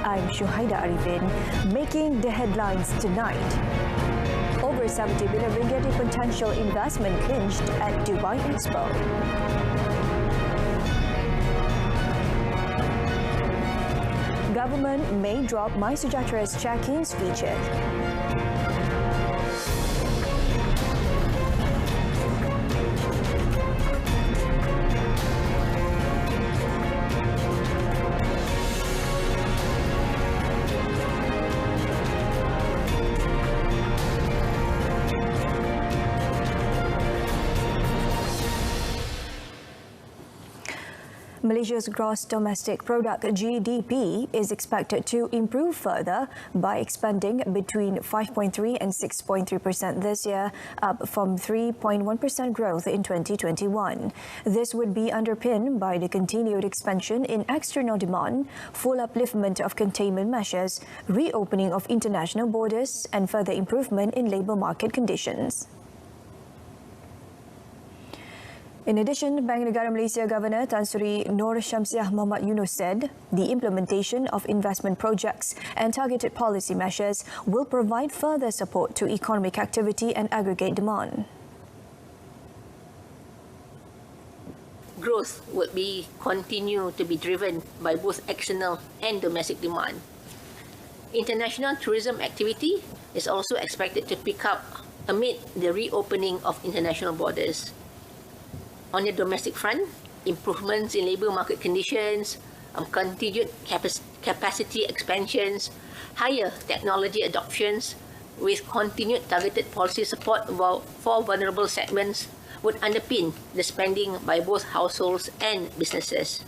I'm Shuhaida Arifin, making the headlines tonight. Over 70 billion ringgit in potential investment clinched at Dubai Expo. Government may drop My Sejahtera's check-ins feature. Malaysia's gross domestic product GDP is expected to improve further by expanding between 5.3 and 6.3% this year, up from 3.1% growth in 2021. This would be underpinned by the continued expansion in external demand, full upliftment of containment measures, reopening of international borders, and further improvement in labour market conditions. In addition, Bank Negara Malaysia Governor Tan Sri Nur Syamsiah Muhammad Yunus said the implementation of investment projects and targeted policy measures will provide further support to economic activity and aggregate demand. Growth will continue to be driven by both external and domestic demand. International tourism activity is also expected to pick up amid the reopening of international borders. On the domestic front, improvements in labour market conditions, continued capacity expansions, higher technology adoptions, with continued targeted policy support for vulnerable segments would underpin the spending by both households and businesses.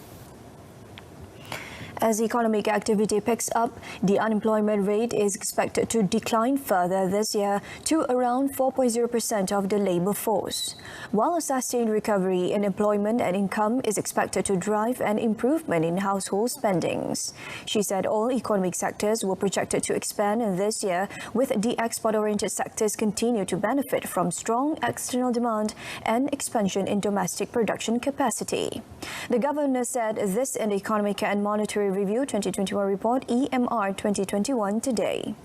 As economic activity picks up, the unemployment rate is expected to decline further this year to around 4.0% of the labour force, while a sustained recovery in employment and income is expected to drive an improvement in household spendings. She said all economic sectors were projected to expand this year, with the export-oriented sectors continue to benefit from strong external demand and expansion in domestic production capacity. The Governor said this in the Economic and Monetary Review 2021 report EMR 2021 today.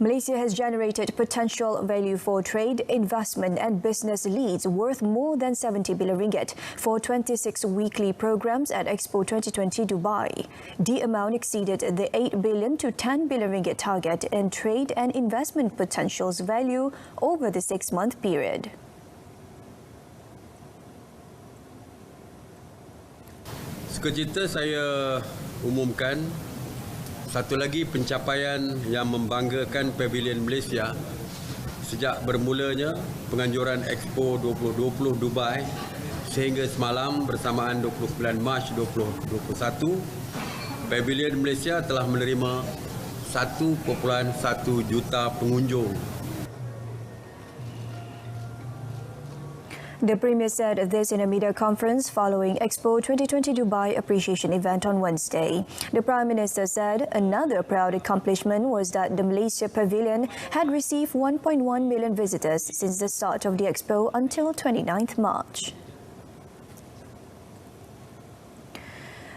Malaysia has generated potential value for trade, investment and business leads worth more than 70 billion ringgit for 26 weekly programs at Expo 2020 Dubai. The amount exceeded the 8 billion to 10 billion ringgit target in trade and investment potentials value over the 6-month period. Sekejap saya umumkan satu lagi pencapaian yang membanggakan Pavilion Malaysia sejak bermulanya penganjuran Expo 2020 Dubai sehingga semalam bersamaan 29 Mac 2021, Pavilion Malaysia telah menerima 1.1 juta pengunjung. The Premier said this in a media conference following Expo 2020 Dubai appreciation event on Wednesday. The Prime Minister said another proud accomplishment was that the Malaysia Pavilion had received 1.1 million visitors since the start of the Expo until 29th March.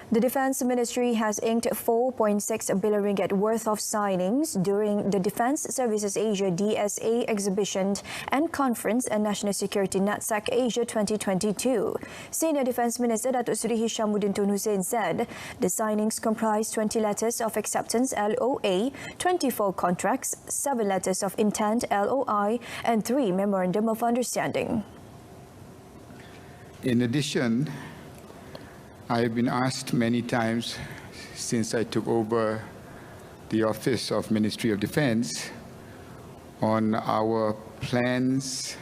The Defence Ministry has inked 4.6 billion ringgit worth of signings during the Defence Services Asia DSA exhibition and conference and National Security NatSec Asia 2022. Senior Defence Minister Datuk Seri Hishamuddin Tun Hussein said the signings comprise 20 letters of acceptance LOA, 24 contracts, 7 letters of intent LOI and 3 memorandum of understanding. In addition, I have been asked many times since I took over the office of Ministry of Defence on our plans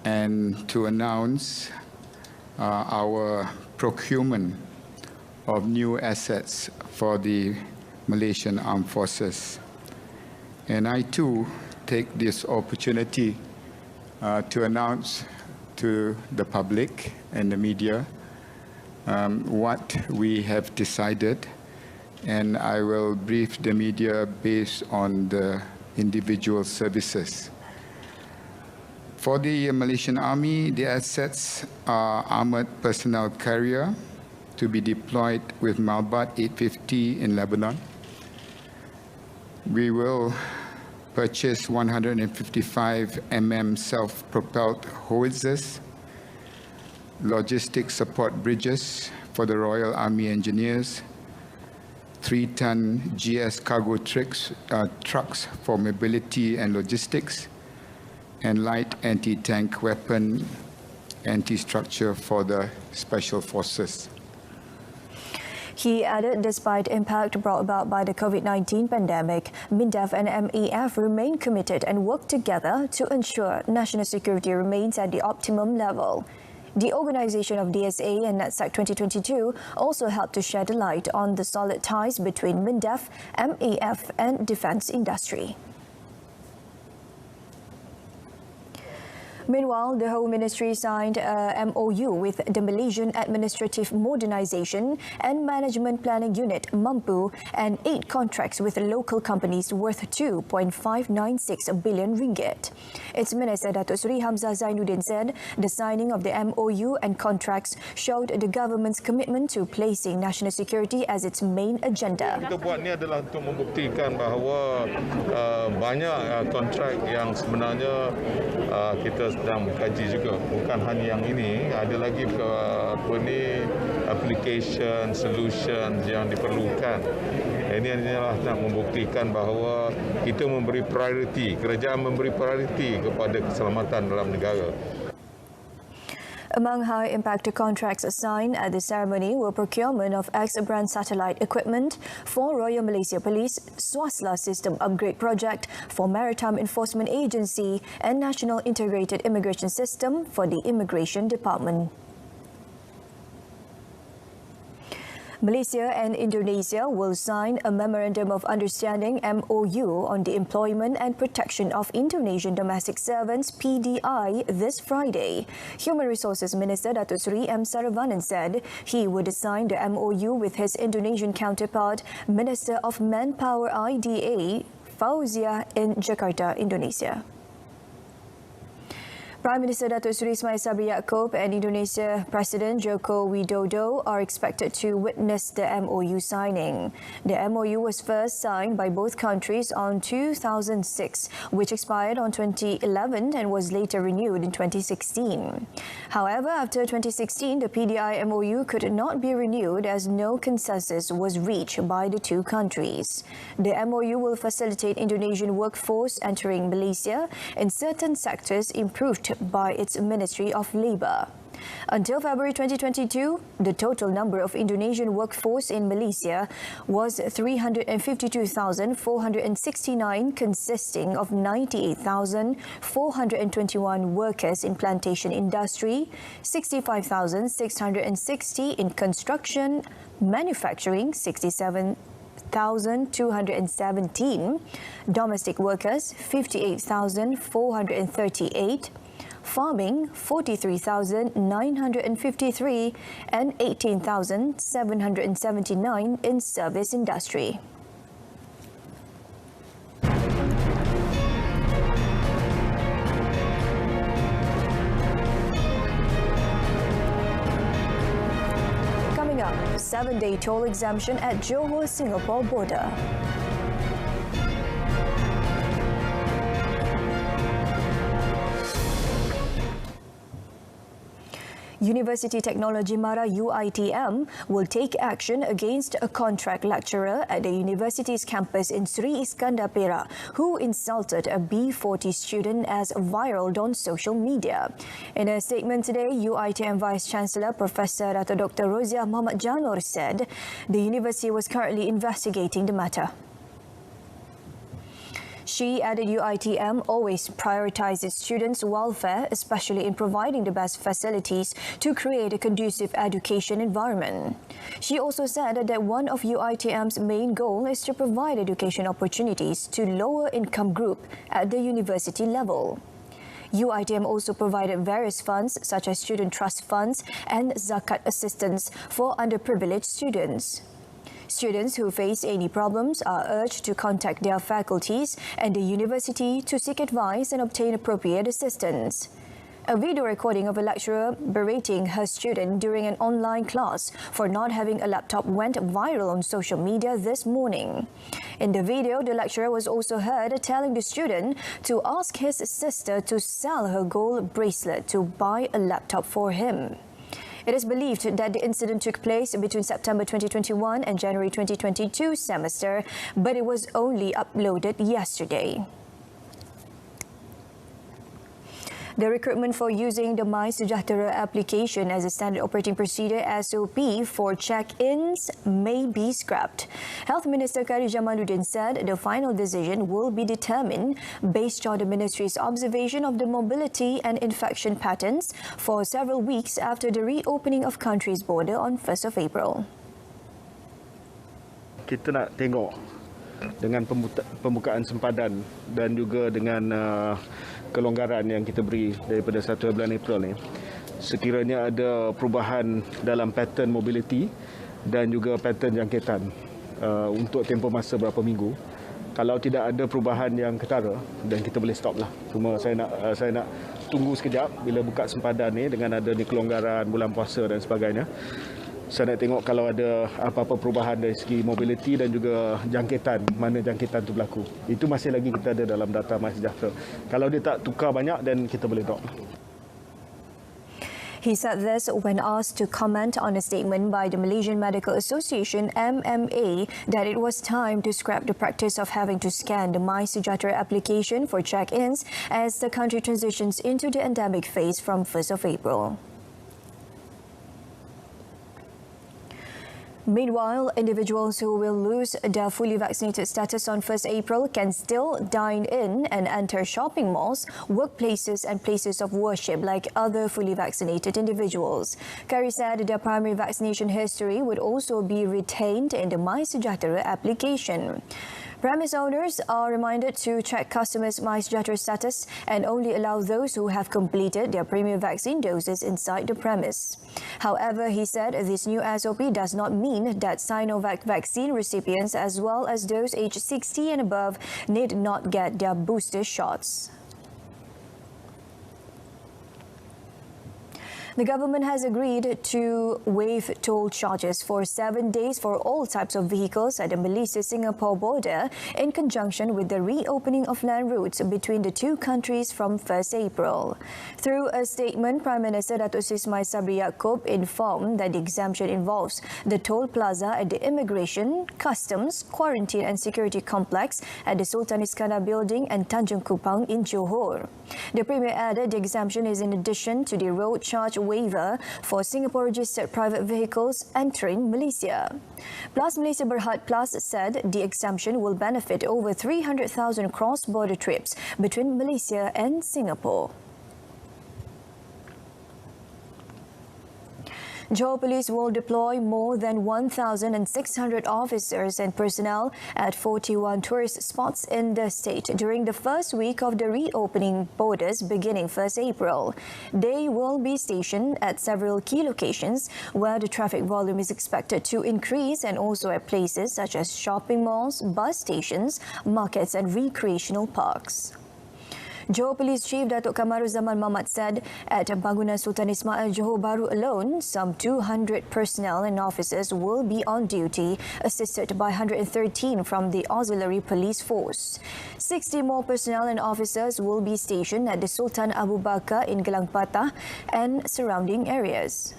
and to announce our procurement of new assets for the Malaysian Armed Forces. And I too take this opportunity to announce to the public and the media what we have decided, and I will brief the media based on the individual services. For the Malaysian Army, the assets are armoured personnel carrier, to be deployed with Malbat 850 in Lebanon. We will purchase 155 self-propelled howitzers, logistic support bridges for the Royal Army Engineers, 3-ton GS cargo trucks for mobility and logistics, and light anti-tank weapon anti-structure for the Special Forces. He added, despite impact brought about by the COVID-19 pandemic, MINDEF and MEF remain committed and work together to ensure national security remains at the optimum level. The organisation of DSA and NatSec 2022 also helped to shed light on the solid ties between MINDEF, MEF and defence industry. Meanwhile, the Home Ministry signed a MOU with the Malaysian Administrative Modernisation and Management Planning Unit, MAMPU, and 8 contracts with local companies worth RM2.596 billion. Its Minister Datuk Seri Hamzah Zainuddin said the signing of the MOU and contracts showed the government's commitment to placing national security as its main agenda. Kita buat ni adalah untuk membuktikan bahawa banyak kontrak yang sebenarnya kita sedang mengkaji juga, bukan hanya yang ini, ada lagi application solution yang diperlukan. Ini adalah nak membuktikan bahawa kita memberi priority, kerajaan memberi priority kepada keselamatan dalam negara. Among high-impact contracts signed at the ceremony were procurement of X-brand satellite equipment for Royal Malaysia Police, Swasla System Upgrade Project for Maritime Enforcement Agency and National Integrated Immigration System for the Immigration Department. Malaysia and Indonesia will sign a Memorandum of Understanding MOU on the employment and protection of Indonesian domestic servants PDI this Friday. Human Resources Minister Datuk Seri M. Saravanan said he would sign the MOU with his Indonesian counterpart, Minister of Manpower IDA, Fauzia in Jakarta, Indonesia. Prime Minister Datuk Seri Ismail Sabri Yaakob and Indonesia President Joko Widodo are expected to witness the MOU signing. The MOU was first signed by both countries on 2006, which expired on 2011 and was later renewed in 2016. However, after 2016, the PDI MOU could not be renewed as no consensus was reached by the two countries. The MOU will facilitate Indonesian workforce entering Malaysia in certain sectors improved by its Ministry of Labour. Until February 2022, the total number of Indonesian workforce in Malaysia was 352,469, consisting of 98,421 workers in plantation industry, 65,660 in construction, manufacturing, 67,217, domestic workers, 58,438, farming 43,953 and 18,779 in service industry. Coming up, 7-day toll exemption at Johor-Singapore border. University Technology Mara UiTM will take action against a contract lecturer at the university's campus in Sri Iskandar Perak who insulted a B40 student as viral on social media. In a statement today, UiTM Vice-Chancellor Professor Dr. Roziah Muhammad Janor said the university was currently investigating the matter. She added UiTM always prioritizes students' welfare, especially in providing the best facilities to create a conducive education environment. She also said that one of UiTM's main goal is to provide education opportunities to lower income group at the university level. UiTM also provided various funds such as student trust funds and zakat assistance for underprivileged students. Students who face any problems are urged to contact their faculties and the university to seek advice and obtain appropriate assistance. A video recording of a lecturer berating her student during an online class for not having a laptop went viral on social media this morning. In the video, the lecturer was also heard telling the student to ask his sister to sell her gold bracelet to buy a laptop for him. It is believed that the incident took place between September 2021 and January 2022 semester, but it was only uploaded yesterday. The recruitment for using the My Sejahtera application as a standard operating procedure SOP for check-ins may be scrapped. Health Minister Kari Jamaluddin said the final decision will be determined based on the Ministry's observation of the mobility and infection patterns for several weeks after the reopening of country's border on 1st of April. Kita nak tengok dengan pembukaan sempadan dan juga dengan kelonggaran yang kita beri daripada 1 bulan April ni, sekiranya ada perubahan dalam pattern mobility dan juga pattern jangkitan untuk tempoh masa berapa minggu. Kalau tidak ada perubahan yang ketara, dan kita boleh stop lah. Cuma saya nak tunggu sekejap bila buka sempadan ni dengan ada ni kelonggaran bulan puasa dan sebagainya. Saya nak tengok kalau ada apa-apa perubahan dari segi mobility dan juga jangkitan, mana jangkitan itu berlaku. Itu masih lagi kita ada dalam data My Sejahtera. Kalau dia tak tukar banyak, dan kita boleh drop. He said this when asked to comment on a statement by the Malaysian Medical Association MMA that it was time to scrap the practice of having to scan the My Sejahtera application for check-ins as the country transitions into the endemic phase from 1st of April. Meanwhile, individuals who will lose their fully vaccinated status on 1st April can still dine in and enter shopping malls, workplaces and places of worship like other fully vaccinated individuals. Kari said their primary vaccination history would also be retained in the My Sejahtera application. Premise owners are reminded to check customers' My Sejahtera status and only allow those who have completed their premier vaccine doses inside the premise. However, he said this new SOP does not mean that Sinovac vaccine recipients as well as those aged 60 and above need not get their booster shots. The government has agreed to waive toll charges for 7 days for all types of vehicles at the Malaysia-Singapore border in conjunction with the reopening of land routes between the two countries from 1st April. Through a statement, Prime Minister Datuk Seri Ismail Sabri Yaakob informed that the exemption involves the toll plaza at the Immigration, Customs, Quarantine and Security Complex at the Sultan Iskandar Building and Tanjung Kupang in Johor. The Premier added the exemption is in addition to the road charge waiver for Singapore-registered private vehicles entering Malaysia. Plus Malaysia Berhad Plus said the exemption will benefit over 300,000 cross-border trips between Malaysia and Singapore. Johor Police will deploy more than 1,600 officers and personnel at 41 tourist spots in the state during the first week of the reopening borders beginning 1st April. They will be stationed at several key locations where the traffic volume is expected to increase and also at places such as shopping malls, bus stations, markets and recreational parks. Johor Police Chief Datuk Kamaruzzaman Mamat said at Bangunan Sultan Ismail Johor Bahru alone, some 200 personnel and officers will be on duty, assisted by 113 from the Auxiliary Police Force. 60 more personnel and officers will be stationed at the Sultan Abu Bakar in Gelang Patah and surrounding areas.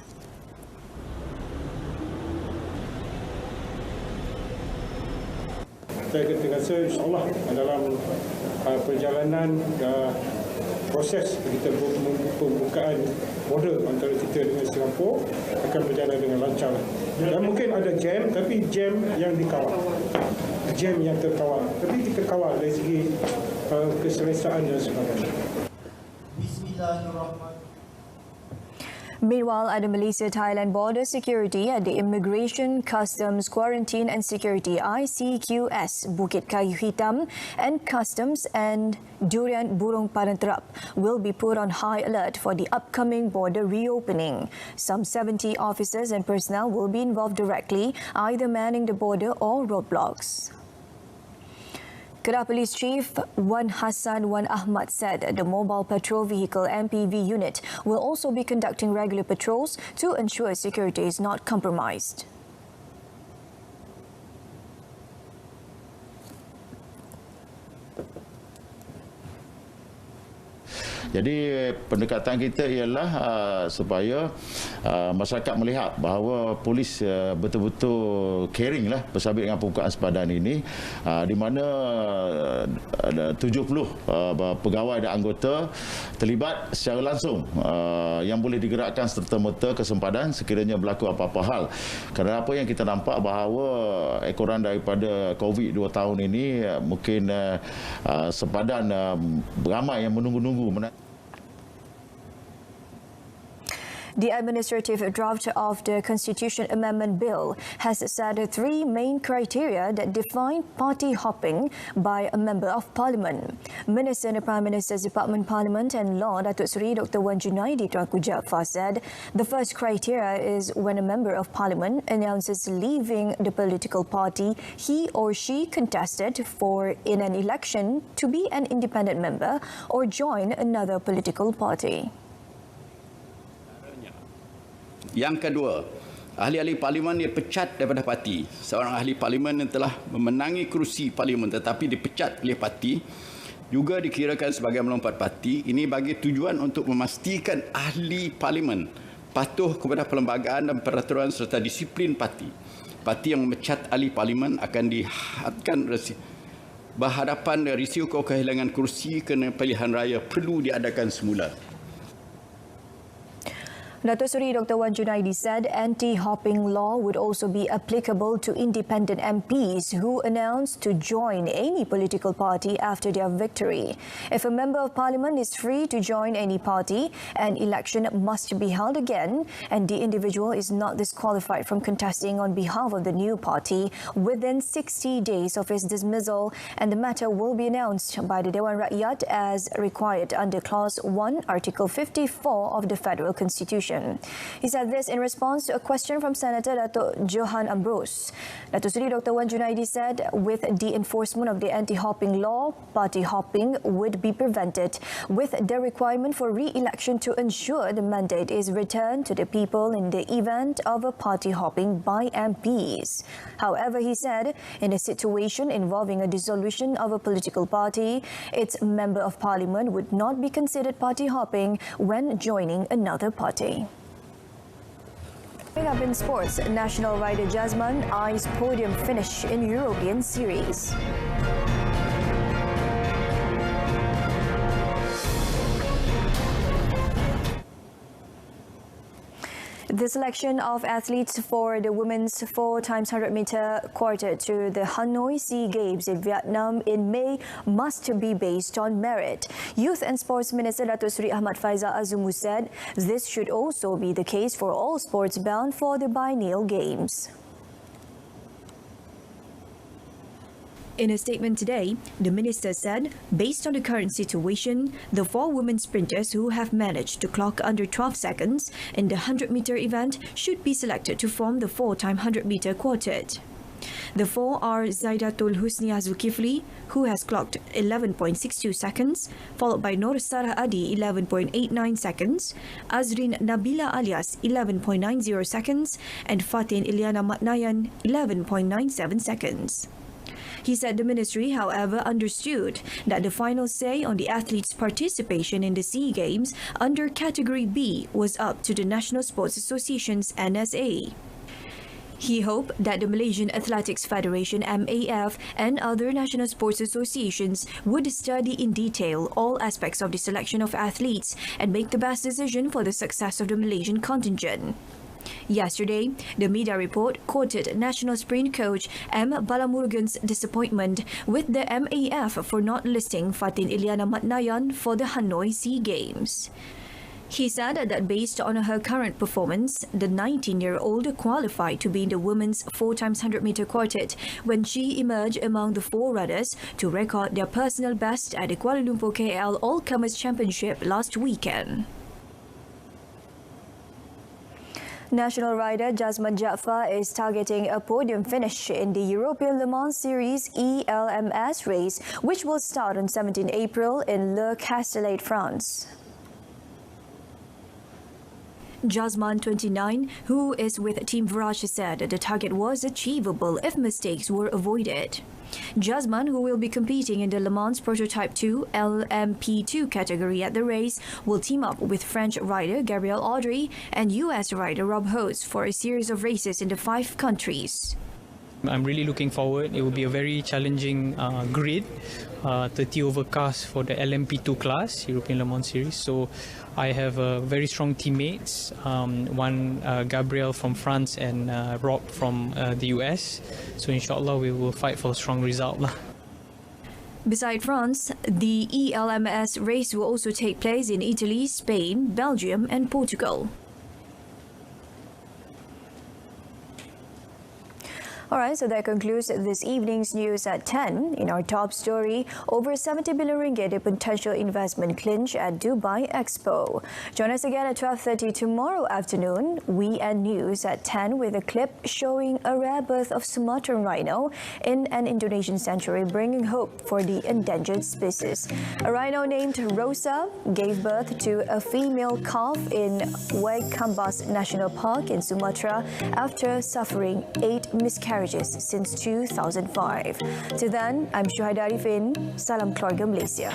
Saya rasa insyaAllah dalam perjalanan proses kita pembukaan border antara kita dengan Singapura akan berjalan dengan lancar. Dan mungkin ada jam, tapi jam yang dikawal. Jam yang terkawal. Tapi kita kawal dari segi keselesaan dan sebagainya. Bismillahirrahmanirrahim. Meanwhile, at the Malaysia-Thailand border security at the Immigration, Customs, Quarantine and Security ICQS Bukit Kayu Hitam and Customs and Durian Burung Paranterap will be put on high alert for the upcoming border reopening. Some 70 officers and personnel will be involved directly, either manning the border or roadblocks. Kedah Police Chief Wan Hassan Wan Ahmad said the Mobile Patrol Vehicle MPV unit will also be conducting regular patrols to ensure security is not compromised. Jadi pendekatan kita ialah supaya masyarakat melihat bahawa polis betul-betul caring lah bersabit dengan pembukaan sempadan ini, di mana 70 pegawai dan anggota terlibat secara langsung yang boleh digerakkan serta-merta ke sempadan sekiranya berlaku apa-apa hal. Kerana apa yang kita nampak bahawa ekoran daripada COVID 2 tahun ini mungkin sempadan ramai yang menunggu-nunggu. The administrative draft of the Constitution Amendment Bill has set 3 main criteria that define party hopping by a Member of Parliament. Minister in the Prime Minister's Department Parliament and Law, Datuk Seri Dr. Wan Junaidi Tuanku Jaafar said the first criteria is when a Member of Parliament announces leaving the political party he or she contested for in an election to be an independent member or join another political party. Yang kedua, ahli-ahli parlimen dipecat daripada parti. Seorang ahli parlimen yang telah memenangi kerusi parlimen tetapi dipecat oleh parti juga dikirakan sebagai melompat parti. Ini bagi tujuan untuk memastikan ahli parlimen patuh kepada perlembagaan dan peraturan serta disiplin parti. Parti yang memecat ahli parlimen akan dihadkan berhadapan risiko kehilangan kerusi kerana pilihan raya perlu diadakan semula. Datuk Seri Dr. Wan Junaidi said anti-hopping law would also be applicable to independent MPs who announce to join any political party after their victory. If a Member of Parliament is free to join any party, an election must be held again and the individual is not disqualified from contesting on behalf of the new party within 60 days of his dismissal, and the matter will be announced by the Dewan Rakyat as required under Clause 1, Article 54 of the Federal Constitution. He said this in response to a question from Senator Datuk Johan Ambrose. Datuk Seri Dr. Wan Junaidi said with the enforcement of the anti-hopping law, party hopping would be prevented with the requirement for re-election to ensure the mandate is returned to the people in the event of a party hopping by MPs. However, he said in a situation involving a dissolution of a political party, its Member of Parliament would not be considered party hopping when joining another party. Coming up in sports, national rider Jasmine eyes podium finish in European Series. The selection of athletes for the women's 4x100 meter quartet to the Hanoi SEA Games in Vietnam in May must be based on merit. Youth and Sports Minister Datuk Seri Ahmad Faizal Azumu said this should also be the case for all sports bound for the biennial games. In a statement today, the minister said, based on the current situation, the 4 women sprinters who have managed to clock under 12 seconds in the 100-meter event should be selected to form the 4x100-meter quartet. The 4 are Zaidatul Husniah Zulkifli, who has clocked 11.62 seconds, followed by Nur Sarah Adi 11.89 seconds, Azrin Nabila Alias 11.90 seconds, and Fatin Iliana Matnayan 11.97 seconds. He said the ministry, however, understood that the final say on the athletes' participation in the SEA Games under Category B was up to the National Sports Association's NSA. He hoped that the Malaysian Athletics Federation MAF and other national sports associations would study in detail all aspects of the selection of athletes and make the best decision for the success of the Malaysian contingent. Yesterday, the media report quoted national sprint coach M. Balamurugan's disappointment with the MAF for not listing Fatin Iliana Matnayan for the Hanoi SEA Games. He said that based on her current performance, the 19-year-old qualified to be in the women's 4x100 meter quartet when she emerged among the 4 runners to record their personal best at the Kuala Lumpur KL All-Comers Championship last weekend. National rider Jasman Jaafar is targeting a podium finish in the European Le Mans Series ELMS race, which will start on 17 April in Le Castellet, France. Jasman, 29, who is with Team Virage, said the target was achievable if mistakes were avoided. Jasman, who will be competing in the Le Mans Prototype 2 LMP2 category at the race, will team up with French rider Gabriel Audry and US rider Rob Hose for a series of races in the 5 countries. I'm really looking forward. It will be a very challenging grid, 30 overcast for the LMP2 class, European Le Mans Series. So I have very strong teammates, one Gabriel from France and Rob from the US. So inshallah we will fight for a strong result. Beside France, the ELMS race will also take place in Italy, Spain, Belgium and Portugal. Alright, so that concludes this evening's news at 10. In our top story, over 70 billion ringgit in potential investment clinch at Dubai Expo. Join us again at 12:30 tomorrow afternoon. We end news at 10 with a clip showing a rare birth of Sumatran rhino in an Indonesian sanctuary, bringing hope for the endangered species. A rhino named Rosa gave birth to a female calf in Waikambas National Park in Sumatra after suffering 8 miscarriages since 2005. Till then, I'm Syuhada Arifin. Salam Keluarga Malaysia.